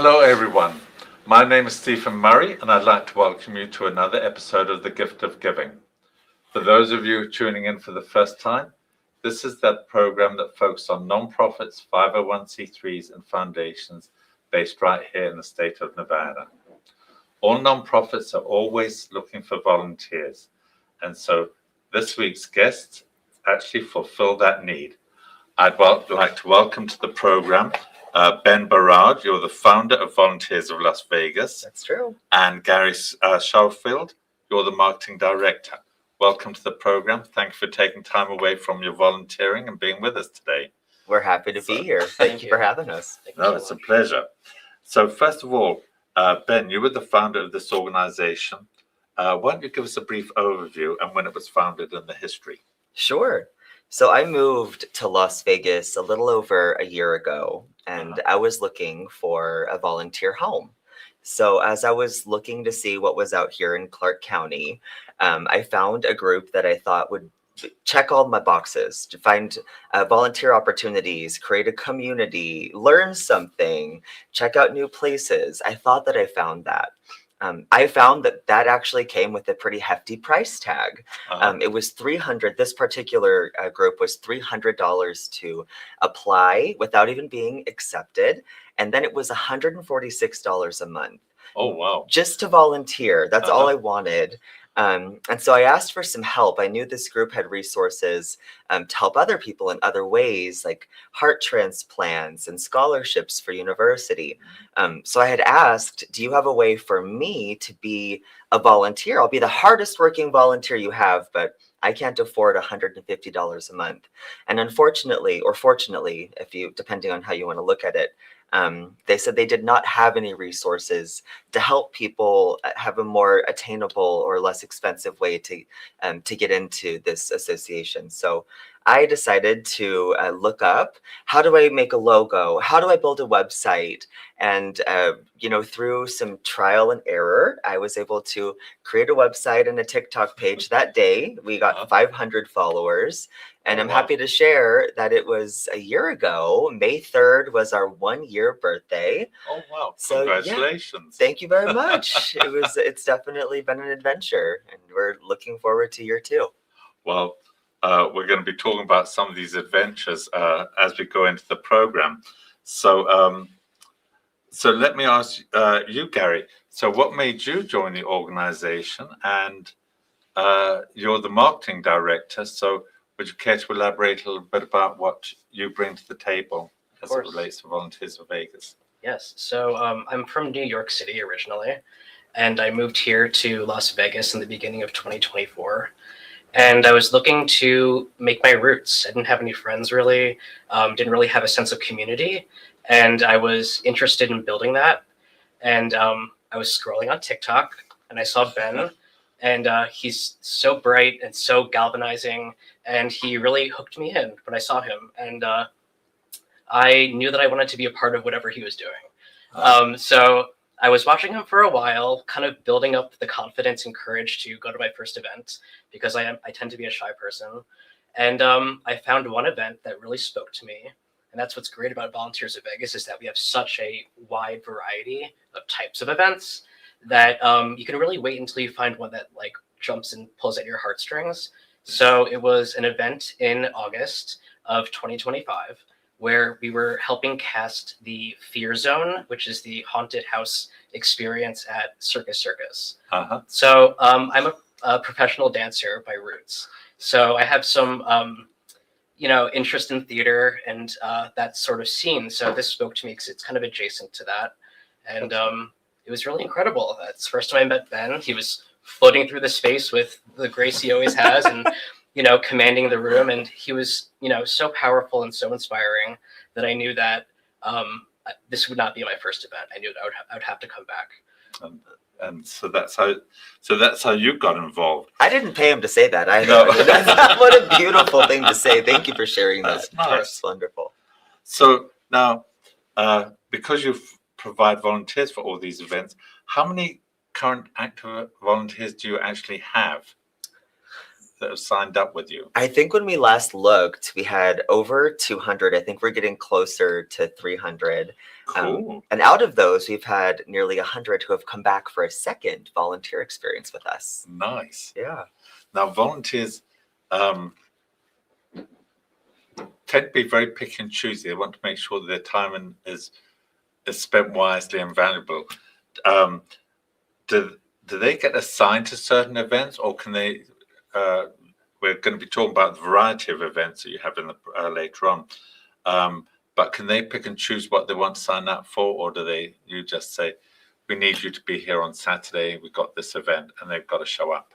Hello everyone, my name is Stephen Murray and I'd like to welcome you to another episode of The Gift of Giving. For those of you tuning in for the first time, this is that program that focuses on non-profits, 501c3s and foundations based right here in the state of Nevada. All non-profits are always looking for volunteers, and so this week's guests actually fulfill that need. I'd like to welcome to the program Ben Barrard. You're the founder of Volunteers of Las Vegas. That's true. And Gary Schofield, you're the marketing director. Welcome to the program. Thank you for taking time away from your volunteering and being with us today. We're happy to be here. Thank you for having us. It's a pleasure. So first of all, Ben, you were the founder of this organization. Why don't you give us a brief overview and when it was founded and the history? Sure. So I moved to Las Vegas a little over a year ago, and I was looking for a volunteer home. So as I was looking to see what was out here in Clark County, I found a group that I thought would check all my boxes to find volunteer opportunities, create a community, learn something, check out new places. I thought that I found that. I found that actually came with a pretty hefty price tag. It was $300. This particular group was $300 to apply without even being accepted. And then it was $146 a month. Oh, wow. Just to volunteer. That's all I wanted. And so I asked for some help. I knew this group had resources to help other people in other ways, like heart transplants and scholarships for university. So I had asked, do you have a way for me to be a volunteer? I'll be the hardest working volunteer you have, but I can't afford $150 a month. And unfortunately, or fortunately, depending on how you want to look at it, they said they did not have any resources to help people have a more attainable or less expensive way to get into this association. So I decided to look up, how do I make a logo? How do I build a website? And, through some trial and error, I was able to create a website and a TikTok page that day. We got 500 followers. And I'm happy to share that it was a year ago. May 3rd was our 1-year birthday. Oh, wow. So, congratulations. Yeah, thank you very much. It's definitely been an adventure, and we're looking forward to year 2. Well, we're going to be talking about some of these adventures as we go into the program. So let me ask you, Gary. So what made you join the organization? And you're the marketing director. So would you care to elaborate a little bit about what you bring to the table as it relates to Volunteers of Vegas? Yes. So I'm from New York City originally, and I moved here to Las Vegas in the beginning of 2024. And I was looking to make my roots. I didn't have any friends really, didn't really have a sense of community. And I was interested in building that. And I was scrolling on TikTok and I saw Ben, and he's so bright and so galvanizing. And he really hooked me in when I saw him. And I knew that I wanted to be a part of whatever he was doing. So I was watching him for a while, kind of building up the confidence and courage to go to my first event, because I tend to be a shy person. And I found one event that really spoke to me. And that's what's great about Volunteers of Vegas, is that we have such a wide variety of types of events that you can really wait until you find one that like jumps and pulls at your heartstrings. So it was an event in August of 2025 where we were helping cast the Fear Zone, which is the haunted house experience at Circus Circus. So I'm a professional dancer by roots. So I have some, interest in theater and that sort of scene. So this spoke to me because it's kind of adjacent to that. And it was really incredible. That's the first time I met Ben. He was floating through the space with the grace he always has and, commanding the room. And he was, so powerful and so inspiring that I knew that this would not be my first event. I knew that I would have to come back. And so that's how you got involved. I didn't pay him to say that. I know. What a beautiful thing to say. Thank you for sharing this. Nice. That's wonderful. So now, because you provide volunteers for all these events, how many current active volunteers do you actually have? that have signed up with you? I think when we last looked, we had over 200. I think we're getting closer to 300. Cool. And out of those, we've had nearly 100 who have come back for a second volunteer experience with us. Nice. Yeah. Now, volunteers tend to be very picky and choosy. They want to make sure that their time is spent wisely and valuable. Do they get assigned to certain events, or can they? We're going to be talking about the variety of events that you have in the later on. But can they pick and choose what they want to sign up for, or you just say, we need you to be here on Saturday, we've got this event, and they've got to show up?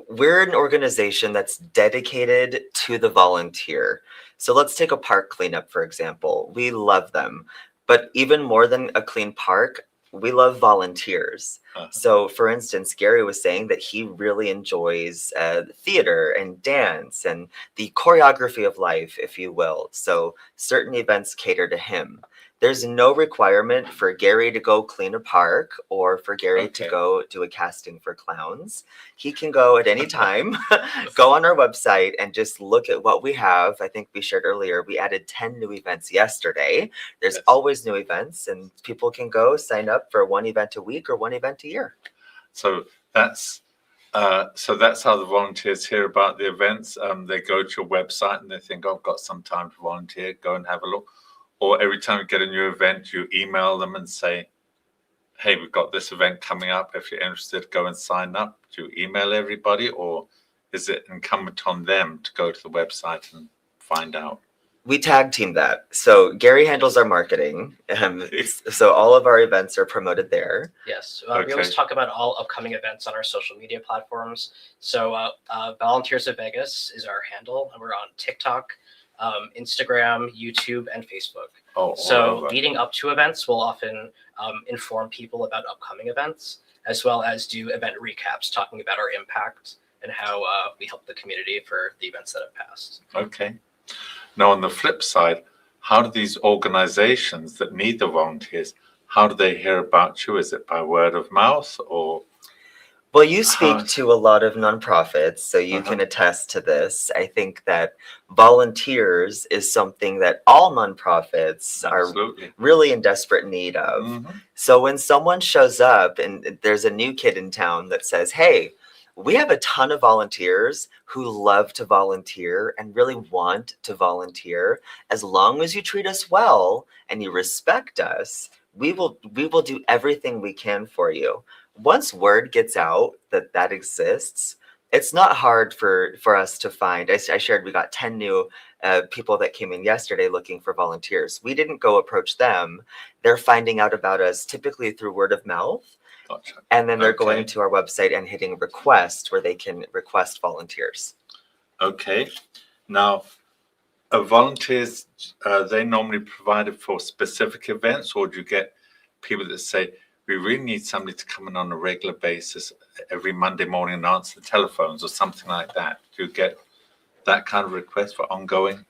We're an organization that's dedicated to the volunteer. So let's take a park cleanup, for example. We love them. But even more than a clean park, we love volunteers. So, for instance, Gary was saying that he really enjoys theater and dance and the choreography of life, if you will. So certain events cater to him. There's no requirement for Gary to go clean a park or for Gary to go do a casting for clowns. He can go at any time, go on our website and just look at what we have. I think we shared earlier, we added 10 new events yesterday. There's always new events, and people can go sign up for one event a week or one event a year. So that's how the volunteers hear about the events. They go to your website and they think, oh, I've got some time to volunteer, go and have a look. Or every time you get a new event, you email them and say, hey, we've got this event coming up. If you're interested, go and sign up. Do you email everybody, or is it incumbent on them to go to the website and find out? We tag team that. So Gary handles our marketing. So all of our events are promoted there. Yes. We always talk about all upcoming events on our social media platforms. So Volunteers of Vegas is our handle, and we're on TikTok, Instagram, YouTube, and Facebook. So leading up to events, we'll often inform people about upcoming events, as well as do event recaps talking about our impact and how we help the community for the events that have passed. Okay. Now, on the flip side, how do these organizations that need the volunteers, how do they hear about you? Is it by word of mouth, or? Well, you speak to a lot of nonprofits, so you can attest to this. I think that volunteers is something that all nonprofits are really in desperate need of. So when someone shows up and there's a new kid in town that says, hey, we have a ton of volunteers who love to volunteer and really want to volunteer. As long as you treat us well and you respect us, we will do everything we can for you. Once word gets out that exists, it's not hard for us to find. I shared we got 10 new people that came in yesterday looking for volunteers. We didn't go approach them. They're finding out about us typically through word of mouth. Gotcha. And then they're going to our website and hitting request, where they can request volunteers. Okay. Now, volunteers, are they normally provided for specific events, or do you get people that say, we really need somebody to come in on a regular basis every Monday morning and answer the telephones, or something like that? Do you get that kind of request for ongoing?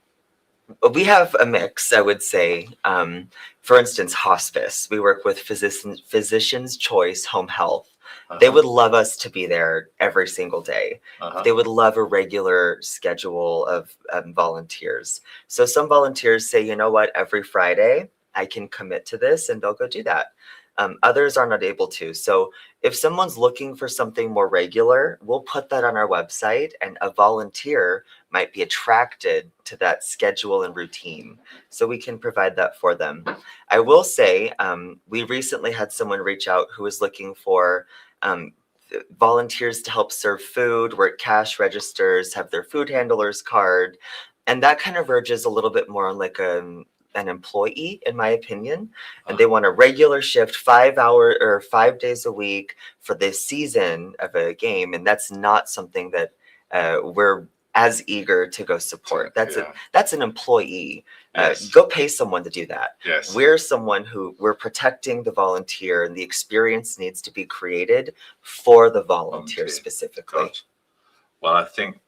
We have a mix, I would say. For instance, hospice. We work with Physicians Choice Home Health. They would love us to be there every single day. They would love a regular schedule of volunteers. So some volunteers say, you know what, every Friday I can commit to this, and they'll go do that. Others are not able to. So if someone's looking for something more regular, we'll put that on our website, and a volunteer might be attracted to that schedule and routine. So we can provide that for them. I will say, we recently had someone reach out who was looking for volunteers to help serve food, work cash registers, have their food handler's card. And that kind of verges a little bit more on like an employee, in my opinion. And they want a regular shift, 5 hour or 5 days a week for the season of a game. And that's not something that we're as eager to go support. That's an employee. Go pay someone to do that. We're someone who we're protecting the volunteer, and the experience needs to be created for the volunteer specifically. Gotcha. Well, I think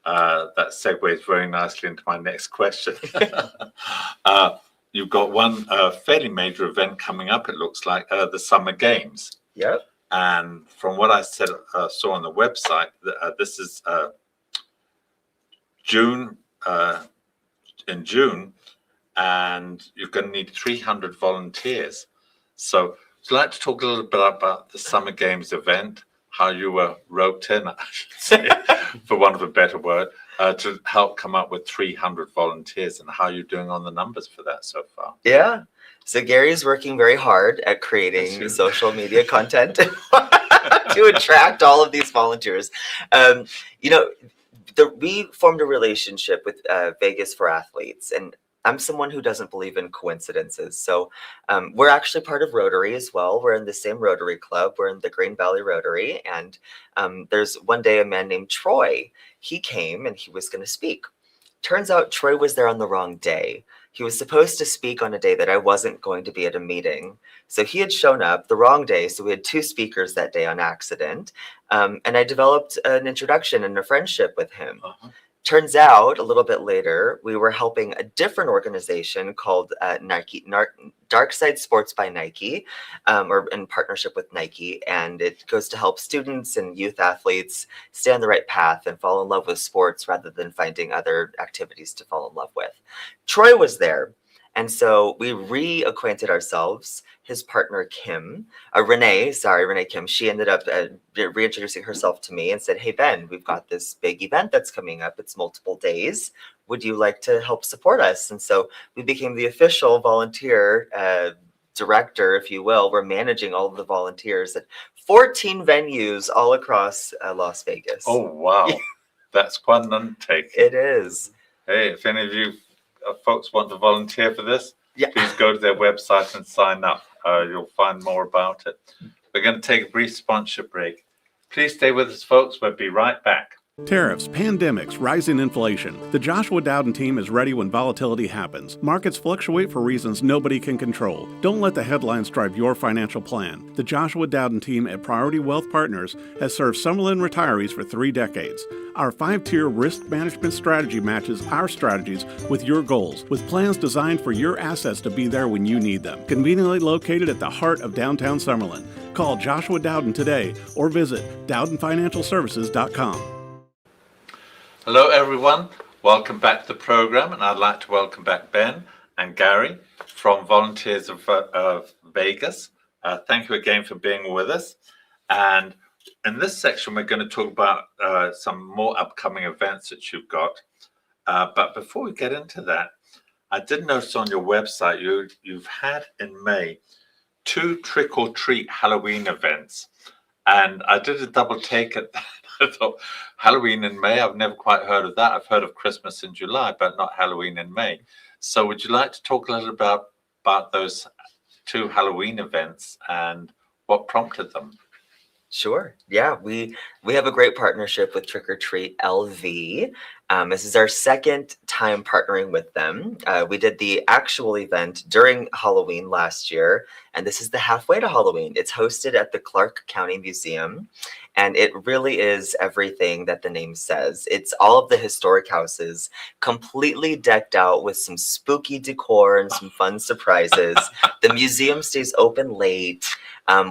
that segues very nicely into my next question. You've got one fairly major event coming up, it looks like, the Summer Games. Yep. And from what I saw on the website, this is June, in June, and you're going to need 300 volunteers. So would you like to talk a little bit about the Summer Games event, how you were roped in, I should say, for want of a better word, to help come up with 300 volunteers, and how you're doing on the numbers for that so far? Yeah. So Gary's working very hard at creating social media content to attract all of these volunteers. You know, we formed a relationship with Vegas for Athletes, and I'm someone who doesn't believe in coincidences. So we're actually part of Rotary as well. We're in the same Rotary Club. We're in the Green Valley Rotary. And there's one day a man named Troy. He came and he was going to speak. Turns out Troy was there on the wrong day. He was supposed to speak on a day that I wasn't going to be at a meeting. So he had shown up the wrong day. So we had two speakers that day on accident. And I developed an introduction and a friendship with him. Turns out a little bit later, we were helping a different organization called Dark Side Sports by Nike, or in partnership with Nike. And it goes to help students and youth athletes stay on the right path and fall in love with sports rather than finding other activities to fall in love with. Troy was there. And so we reacquainted ourselves. His partner, Renee Kim, she ended up reintroducing herself to me and said, "Hey, Ben, we've got this big event that's coming up. It's multiple days. Would you like to help support us?" And so we became the official volunteer director, if you will. We're managing all of the volunteers at 14 venues all across Las Vegas. Oh, wow. That's quite an undertaking. It is. Hey, if any of you folks want to volunteer for this, yeah, please go to their website and sign up. You'll find more about it. We're going to take a brief sponsorship break. Please stay with us, folks. We'll be right back. Tariffs, pandemics, rising inflation. The Joshua Dowden team is ready when volatility happens. Markets fluctuate for reasons nobody can control. Don't let the headlines drive your financial plan. The Joshua Dowden team at Priority Wealth Partners has served Summerlin retirees for 3 decades. Our 5-tier risk management strategy matches our strategies with your goals, with plans designed for your assets to be there when you need them. Conveniently located at the heart of downtown Summerlin. Call Joshua Dowden today or visit DowdenFinancialServices.com. Hello, everyone. Welcome back to the program, and I'd like to welcome back Ben and Gary from Volunteers of Vegas. Thank you again for being with us. And in this section, we're going to talk about some more upcoming events that you've got. But before we get into that, I did notice on your website you've had in May 2 trick-or-treat Halloween events. And I did a double take at that. I thought, Halloween in May, I've never quite heard of that. I've heard of Christmas in July, but not Halloween in May. So would you like to talk a little about those 2 Halloween events and what prompted them? Sure. Yeah, we have a great partnership with Trick or Treat LV. This is our second time partnering with them. We did the actual event during Halloween last year, and this is the halfway to Halloween. It's hosted at the Clark County Museum, and it really is everything that the name says. It's all of the historic houses completely decked out with some spooky decor and some fun surprises. The museum stays open late.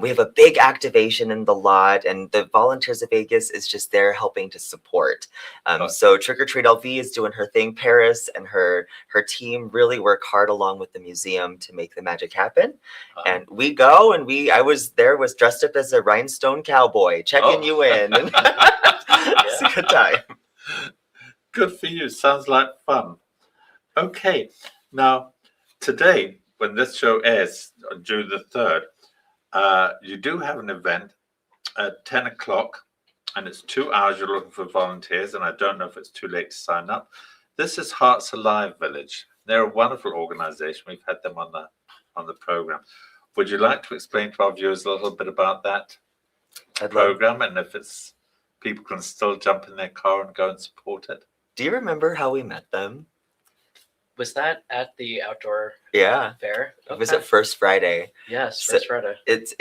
We have a big activation in the lot, and the Volunteers of Vegas is just there helping to support. So Trick or Treat LV is doing her thing. Paris and her team really work hard along with the museum to make the magic happen. And we go, and I was dressed up as a rhinestone cowboy, checking you in. And it's a good time. Good for you. Sounds like fun. Okay. Now, today, when this show airs on June the 3rd, you do have an event at 10 o'clock, and it's 2 hours. You're looking for volunteers, and I don't know if it's too late to sign up. This is Hearts Alive Village. They're a wonderful organization. We've had them on the program. Would you like to explain to our viewers a little bit about that program, and if people can still jump in their car and go and support it? Do you remember how we met them? Was that at the outdoor fair? fair? It was at First Friday. Yes, First Friday. It's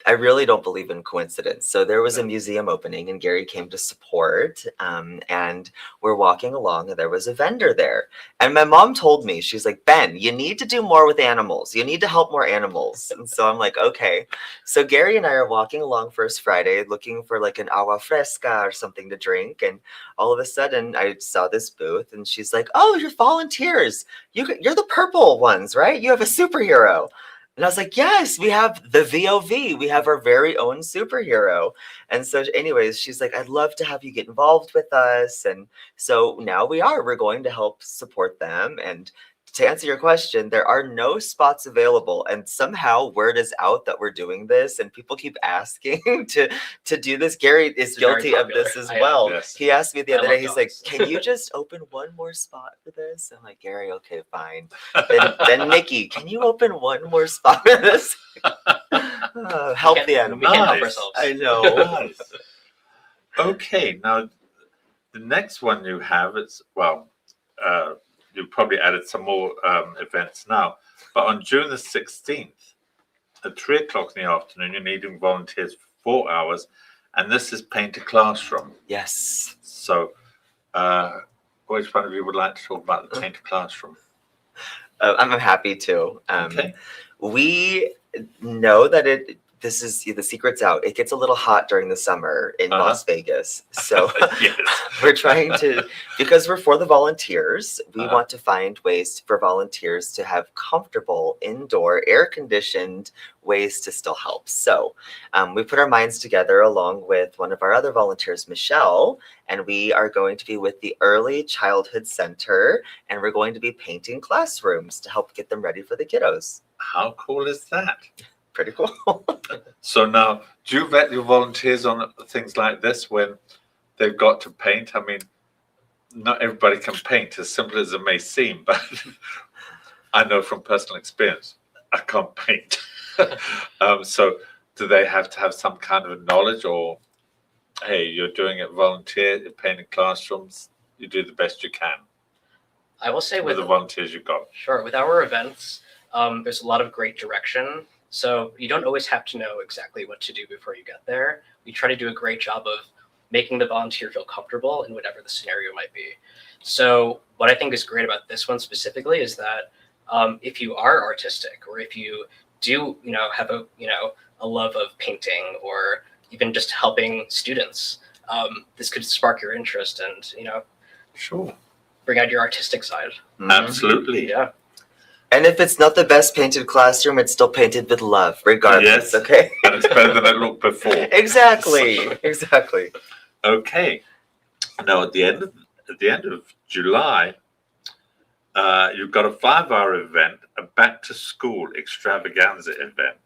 I really don't believe in coincidence. So there was a museum opening and Gary came to support. And we're walking along and there was a vendor there. And my mom told me, she's like, Ben, you need to do more with animals. You need to help more animals. And so I'm like, okay. So Gary and I are walking along First Friday looking for like an agua fresca or something to drink. And all of a sudden I saw this booth and she's like, oh, you're volunteers. You're the purple ones, right? You have a superhero. And I was like, yes, we have the VOV. We have our very own superhero. And so anyways, she's like, I'd love to have you get involved with us. And so now we're going to help support them. And to answer your question, there are no spots available. And somehow word is out that we're doing this and people keep asking to do this. Gary is It's very guilty of popular. this as I am. well. Yes. He asked me the I other love day, he's like, dogs. can you just open one more spot for this? I'm like, Gary, okay, fine. Then Nikki, can you open one more spot for this? Help We the can't animals. help Nice. ourselves. I know. Nice. Okay, now the next one you have is, well, you've probably added some more events now, but on June the 16th at 3 o'clock in the afternoon, you're needing volunteers for 4 hours, and this is Paint a Classroom. Yes. So, which one of you would like to talk about the Paint a Classroom? I'm happy to. Okay. We know that this is the secret's out. It gets a little hot during the summer in Las Vegas. So Yes. we're trying to, because we're for the volunteers, we Uh-huh. want to find ways for volunteers to have comfortable indoor air conditioned ways to still help. So we put our minds together along with one of our other volunteers, Michelle, and we are going to be with the Early Childhood Center, and we're going to be painting classrooms to help get them ready for the kiddos. How cool is that? Pretty cool. So now, do you vet your volunteers on things like this when they've got to paint? I mean, not everybody can paint, as simple as it may seem, but I know from personal experience, I can't paint. So do they have to have some kind of knowledge, or, hey, you're doing it volunteer, you're painting classrooms, you do the best you can I will say with the volunteers you've got? Sure. With our events, there's a lot of great direction. So you don't always have to know exactly what to do before you get there. We try to do a great job of making the volunteer feel comfortable in whatever the scenario might be. So what I think is great about this one specifically is that if you are artistic, or if you do, have a love of painting, or even just helping students, this could spark your interest and, Sure. bring out your artistic side. Absolutely. Yeah. And if it's not the best painted classroom, it's still painted with love, regardless. Yes. Okay. And it's better than it looked before. Exactly. Exactly. Okay. Now at the end of July, you've got a 5-hour event, a back to school extravaganza event.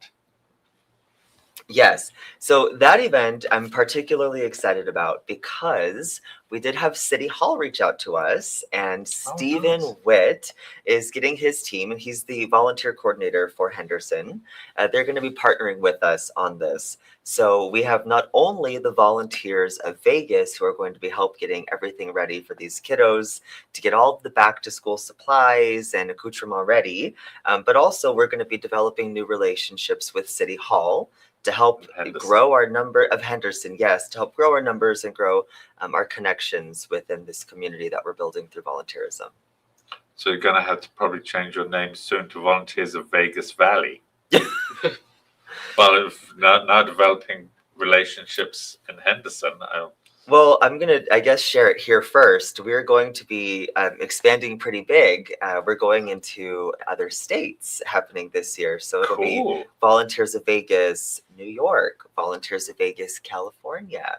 Yes. So that event I'm particularly excited about because we did have City Hall reach out to us, and Stephen nice. Witt is getting his team, and he's the volunteer coordinator for Henderson. They're going to be partnering with us on this. So we have not only the volunteers of Vegas who are going to be help getting everything ready for these kiddos to get all of the back to school supplies and accoutrement ready, but also we're going to be developing new relationships with City Hall to help grow our number of Henderson, yes, to help grow our numbers and grow our connections within this community that we're building through volunteerism. So you're going to have to probably change your name soon to Volunteers of Vegas Valley. Well, if now developing relationships in Henderson. Well, I'm going to, I guess, share it here first. We're going to be expanding pretty big. We're going into other states happening this year. So it'll be Volunteers of Vegas, New York, Volunteers of Vegas, California.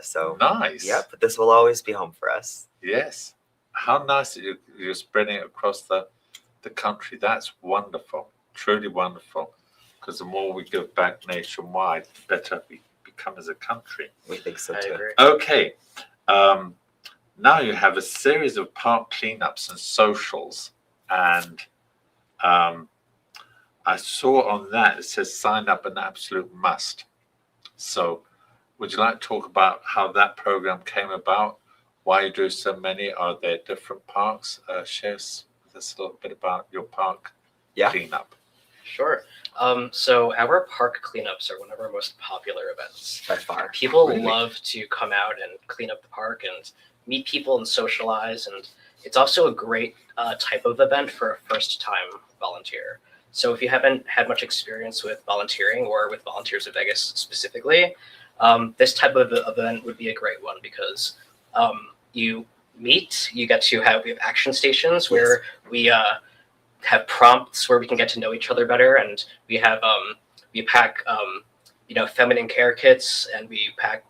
So nice. Yep, but this will always be home for us. Yes. How nice that you're spreading it across the country. That's wonderful. Truly wonderful. Because the more we give back nationwide, the better we become as a country. We think so I too. agree. Okay. Now you have a series of park cleanups and socials. And I saw on that, it says sign up an absolute must. So would you like to talk about how that program came about? Why you do so many? Are there different parks? Share with us a little bit about your park cleanup. Sure. So our park cleanups are one of our most popular events. By far. People Really? love to come out and clean up the park and meet people and socialize. And it's also a great type of event for a first-time volunteer. So if you haven't had much experience with volunteering or with Volunteers of Vegas specifically, this type of event would be a great one because you meet, you get to we have action stations where we have prompts where we can get to know each other better, and we have we pack feminine care kits, and we pack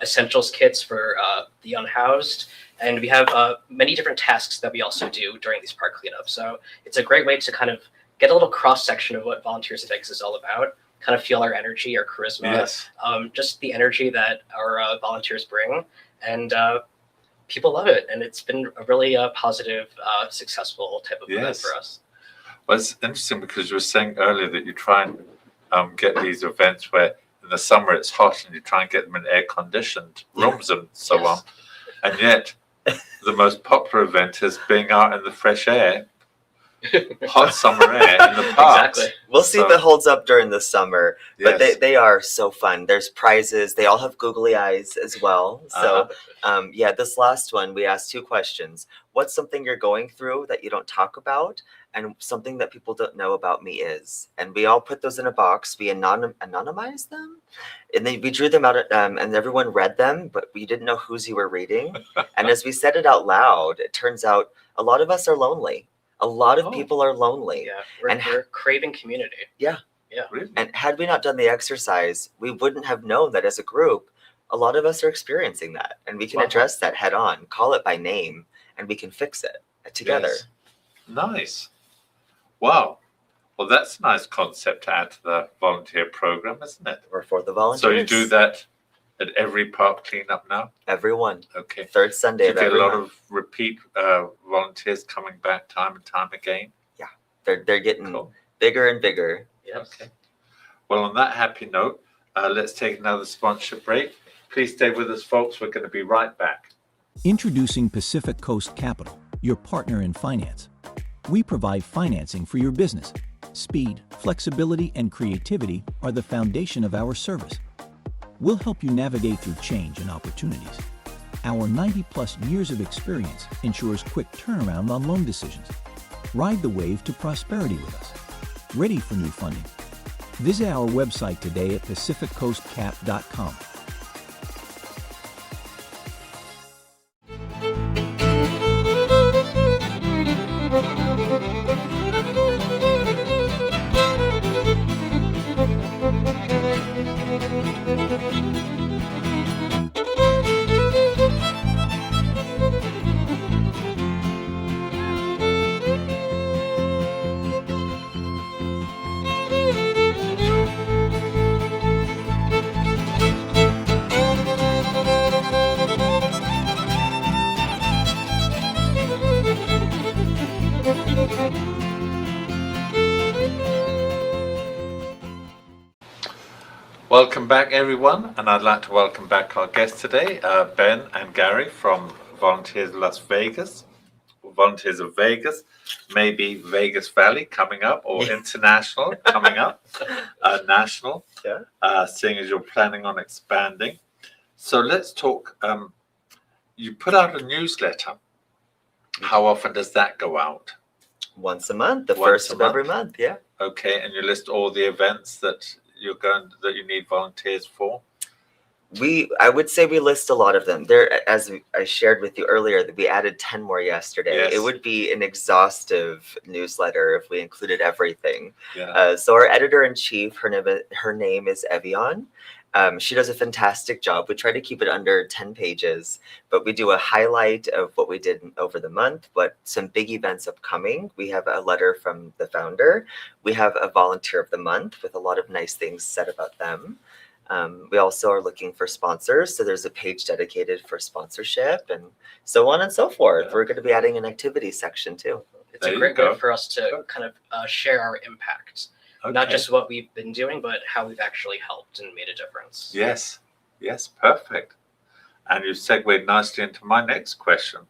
essentials kits for the unhoused, and we have many different tasks that we also do during these park cleanups. So it's a great way to kind of get a little cross section of what Volunteers of Vegas is all about, kind of feel our energy, our charisma, Yes. just the energy that our volunteers bring, and people love it, and it's been a really positive, successful type of event Yes. for us. Well, it's interesting because you were saying earlier that you try and get these events where in the summer it's hot and you try and get them in air-conditioned rooms and so Yes. on. And yet the most popular event is being out in the fresh air, hot summer air in the parks. Exactly. We'll see if So- it holds up during the summer, but Yes. they are so fun. There's prizes. They all have googly eyes as well. So, this last one, we asked 2 questions. What's something you're going through that you don't talk about? And something that people don't know about me is. And we all put those in a box. We anonymized them. And then we drew them out, and everyone read them, but we didn't know whose you were reading. And as we said it out loud, it turns out a lot of us are lonely. A lot of Oh. people are lonely. Yeah, And we're craving community. Really? And had we not done the exercise, we wouldn't have known that as a group, a lot of us are experiencing that. And we can Wow. address that head on, call it by name, and we can fix it together. Yes. Nice. Wow. Well, that's a nice concept to add to the volunteer program, isn't it? Or for the volunteers. So you do that at every park cleanup now? Everyone. Okay. Third Sunday Do you of get a every lot month. of repeat volunteers coming back time and time again? They're getting Cool. bigger and bigger. Yes. Okay. Well, on that happy note, let's take another sponsorship break. Please stay with us, folks. We're going to be right back. Introducing Pacific Coast Capital, your partner in finance. We provide financing for your business. Speed, flexibility, and creativity are the foundation of our service. We'll help you navigate through change and opportunities. Our 90-plus years of experience ensures quick turnaround on loan decisions. Ride the wave to prosperity with us. Ready for new funding? Visit our website today at pacificcoastcap.com. Welcome back, everyone, and I'd like to welcome back our guests today, Ben and Gary from Volunteers of Las Vegas, Volunteers of Vegas, maybe Vegas Valley coming up, or international coming up, national, seeing as you're planning on expanding. So let's talk. You put out a newsletter. How often does that go out? Once a month, the Once first a of every month? month. Yeah. Okay, and you list all the events that you need volunteers for. I would say we list a lot of them. There, as I shared with you earlier, that we added 10 more yesterday. Yes. It would be an exhaustive newsletter if we included everything. Yeah. So our editor-in-chief, her name is Evian. She does a fantastic job. We try to keep it under 10 pages, but we do a highlight of what we did over the month, but some big events upcoming. We have a letter from the founder. We have a volunteer of the month with a lot of nice things said about them. We also are looking for sponsors, so there's a page dedicated for sponsorship and so on and so forth. Yeah. We're going to be adding an activity section too. It's There a you great go. way for us to kind of share our impact. Okay. Not just what we've been doing, but how we've actually helped and made a difference. Yes, perfect. And you segued nicely into my next question,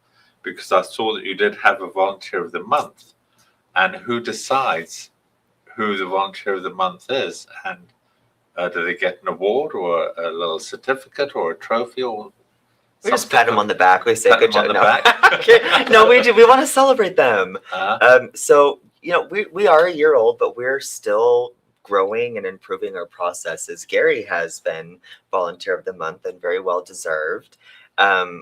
because I saw that you did have a volunteer of the month. And who decides who the volunteer of the month is, and do they get an award or a little certificate or a trophy or We just pat them on the back. We say, Pat good them on job. the No. back? Okay. No, we do. We want to celebrate them. So, we are a year old, but we're still growing and improving our processes. Gary has been Volunteer of the Month and very well deserved.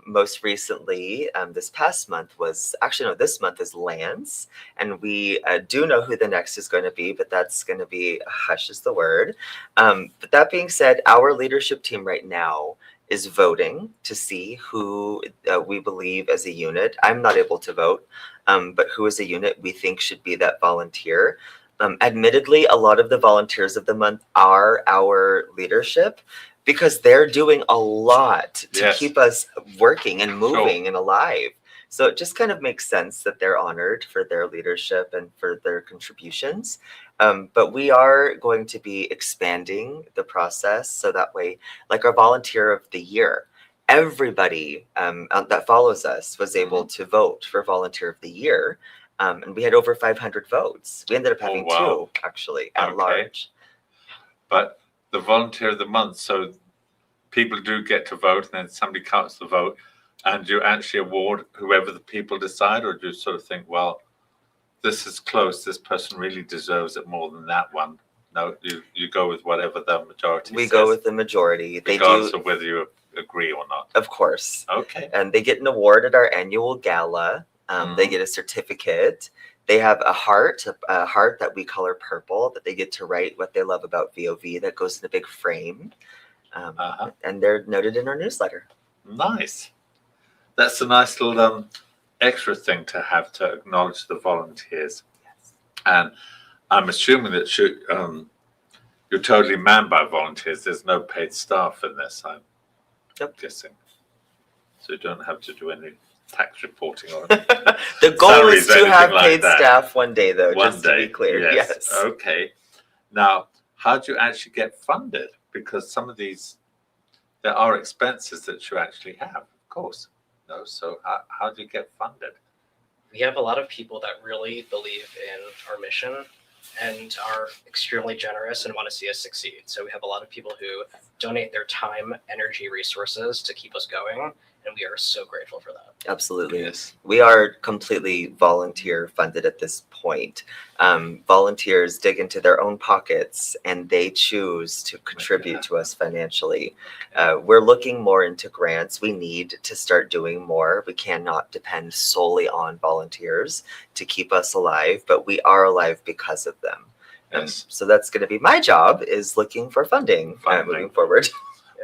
Most recently, this past month was actually, no, this month is Lance. And we do know who the next is going to be, but that's going to be, hush is the word. But that being said, our leadership team right now is voting to see who we believe as a unit. I'm not able to vote, but who as a unit we think should be that volunteer. Admittedly, a lot of the volunteers of the month are our leadership because they're doing a lot to keep us working and moving and alive. So it just kind of makes sense that they're honored for their leadership and for their contributions. But we are going to be expanding the process so that way, like our volunteer of the year, everybody that follows us was able to vote for volunteer of the year. And we had over 500 votes. We ended up having two, actually, at large. But the volunteer of the month, so people do get to vote, and then somebody counts the vote, and you actually award whoever the people decide, or do you sort of think, well, this is close, this person really deserves it more than that one? No, you go with whatever the majority We says. go with the majority. Regardless of whether you agree or not. Of course. Okay. And they get an award at our annual gala. They get a certificate. They have a heart that we color purple that they get to write what they love about VOV that goes in a big frame. And they're noted in our newsletter. Nice. That's a nice little extra thing to have to acknowledge the volunteers. Yes. And I'm assuming that you're totally manned by volunteers. There's no paid staff in this, I'm guessing. So you don't have to do any tax reporting or The goal is to have paid that. staff one day, though, One just day, to be clear. Yes. Okay. Now, how do you actually get funded? Because some of these, there are expenses that you actually have, of course. No, so how do you get funded? We have a lot of people that really believe in our mission and are extremely generous and want to see us succeed. So we have a lot of people who donate their time, energy, resources to keep us going. And we are so grateful for that. Absolutely. Yes. We are completely volunteer funded at this point. Volunteers dig into their own pockets and they choose to contribute to us financially. We're looking more into grants. We need to start doing more. We cannot depend solely on volunteers to keep us alive, but we are alive because of them. Yes. So that's going to be my job, is looking for funding. Moving forward.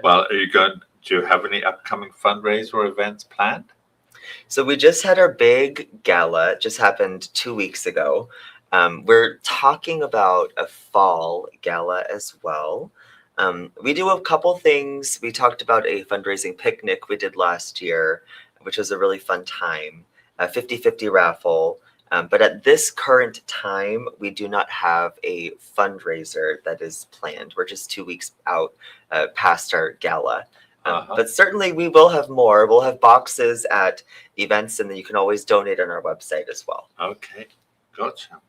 Well, do you have any upcoming fundraiser or events planned? So we just had our big gala. It just happened 2 weeks ago. We're talking about a fall gala as well. We do a couple things. We talked about a fundraising picnic we did last year, which was a really fun time, a 50-50 raffle. But at this current time, we do not have a fundraiser that is planned. We're just 2 weeks out past our gala. But certainly we will have more. We'll have boxes at events, and then you can always donate on our website as well. Okay, gotcha.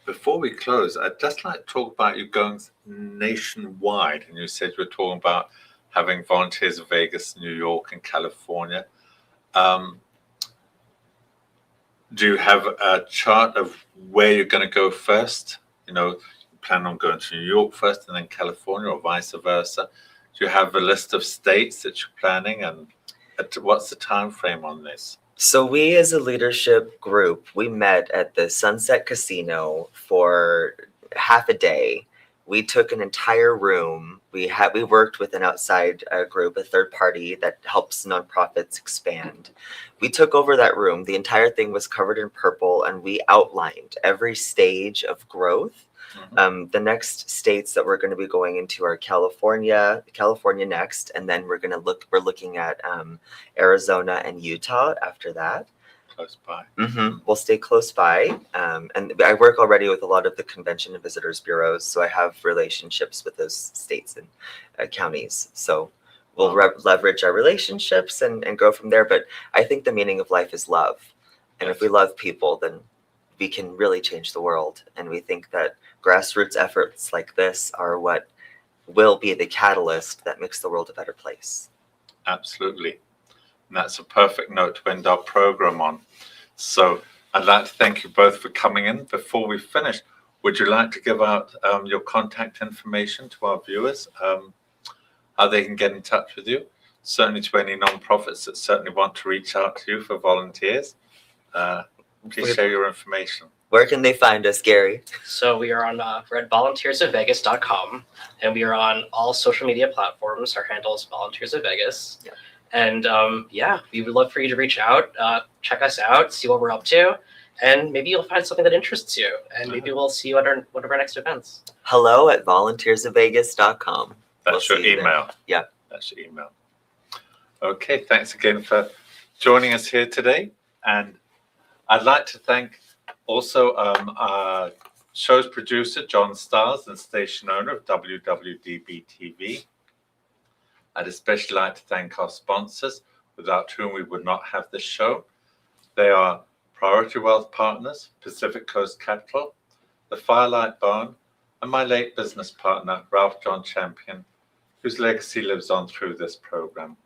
Before we close, I'd just like to talk about you going nationwide. And you said you were talking about having volunteers in Vegas, New York, and California. Do you have a chart of where you're going to go first? Plan on going to New York first and then California, or vice versa? Do you have a list of states that you're planning, and what's the time frame on this? So we as a leadership group, we met at the Sunset Casino for half a day. We took an entire room. We worked with an outside group, a third party that helps nonprofits expand. We took over that room. The entire thing was covered in purple, and we outlined every stage of growth. The next states that we're going to be going into are California next, and then we're looking at Arizona and Utah after that. Close by. We'll stay close by. And I work already with a lot of the convention and visitors bureaus, so I have relationships with those states and counties. So we'll leverage our relationships and go from there. But I think the meaning of life is love. And if we love people, then we can really change the world. And we think that grassroots efforts like this are what will be the catalyst that makes the world a better place. Absolutely. And that's a perfect note to end our program on. So I'd like to thank you both for coming in. Before we finish, would you like to give out your contact information to our viewers, how they can get in touch with you? Certainly to any nonprofits that certainly want to reach out to you for volunteers. Please share your information. Where can they find us, Gary? So we're at volunteersofvegas.com, and we are on all social media platforms. Our handle is Volunteers of Vegas. Yep. And we would love for you to reach out, check us out, see what we're up to, and maybe you'll find something that interests you, and maybe we'll see you at one of our next events. hello@volunteersofvegas.com. That's your email. Yeah. That's your email. Okay, thanks again for joining us here today. And I'd like to thank also our show's producer, John Stiles, and station owner of WWDBTV. I'd especially like to thank our sponsors, without whom we would not have this show. They are Priority Wealth Partners, Pacific Coast Capital, the Firelight Barn, and my late business partner, Ralph John Champion, whose legacy lives on through this program.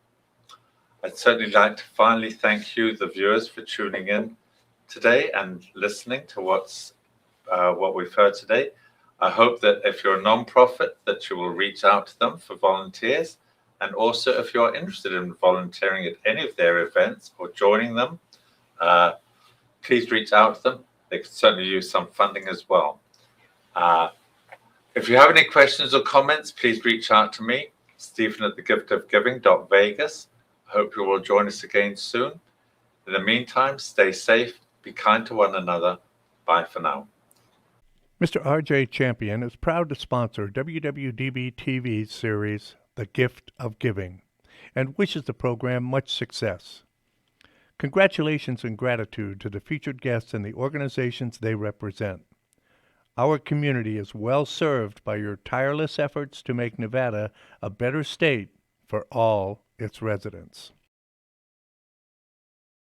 I'd certainly like to finally thank you, the viewers, for tuning in today and listening to what we've heard today. I hope that if you're a nonprofit, that you will reach out to them for volunteers. And also, if you're interested in volunteering at any of their events or joining them, please reach out to them. They could certainly use some funding as well. If you have any questions or comments, please reach out to me, Stephen at thegiftofgiving.vegas. I hope you will join us again soon. In the meantime, stay safe, be kind to one another. Bye for now. Mr. R.J. Champion is proud to sponsor WWDB-TV's series, The Gift of Giving, and wishes the program much success. Congratulations and gratitude to the featured guests and the organizations they represent. Our community is well served by your tireless efforts to make Nevada a better state for all its residents.